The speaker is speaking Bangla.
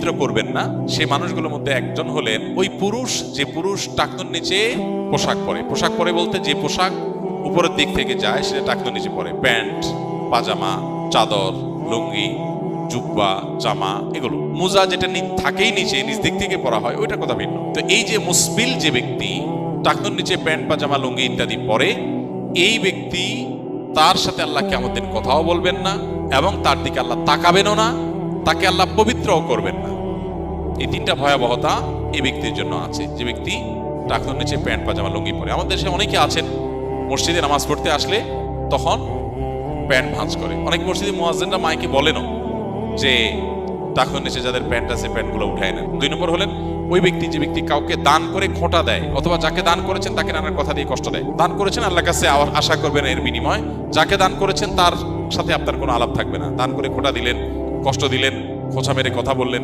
পবিত্র করবেন না, সেই মানুষগুলোর মধ্যে একজন হলেন ওই পুরুষ, যে পুরুষ টাকনুর নিচে পোশাক পরে। পোশাক পরে বলতে যে পোশাক উপরের দিক থেকে যায় সেটা টাকনুর নিচে পরে, প্যান্ট, পাজামা, চাদর, লুঙ্গি, জুব্বা, জামা, এগুলো। মোজা যেটা থাকেই নিচে, নিচ দিক থেকে পরা হয়, ওইটার কথা ভিন্ন। তো এই যে মুসবিল যে ব্যক্তি টাকনুর নিচে প্যান্ট, পাজামা, লুঙ্গি ইত্যাদি পরে, এই ব্যক্তি তার সাথে আল্লাহ কিয়ামত দিন কথাও বলবেন না এবং তার দিকে আল্লাহ তাকাবেনও না, তাকে আল্লাহ পবিত্রও করবেন না। এই তিনটা ভয়াবহতা এই ব্যক্তির জন্য আছে, যে ব্যক্তি টাকনুর নিচে প্যান্ট, পাজামা, লুঙ্গি পরে। আমাদের দেশে অনেকে আছেন মসজিদে নামাজ পড়তে আসলে তখন প্যান্ট ভাঁজ করে। অনেক মসজিদে মুয়াজ্জিনরা মাইকে বলেনও যে টাকনুর নিচে যাদের প্যান্ট আছে প্যান্টগুলো উঠায় নেন। 2 নম্বর হলেন ওই ব্যক্তি, যে ব্যক্তি কাউকে দান করে খোঁটা দেয়, অথবা যাকে দান করেছেন তাকে নানার কথা দিয়ে কষ্ট দেয়। দান করেছেন, আল্লাহর কাছে আশা করবেন এর বিনিময়। যাকে দান করেছেন তার সাথে আপনার কোনো আলাপ থাকবে না। দান করে খোঁটা দিলেন, কষ্ট দিলেন, খোঁচা মেরে কথা বললেন,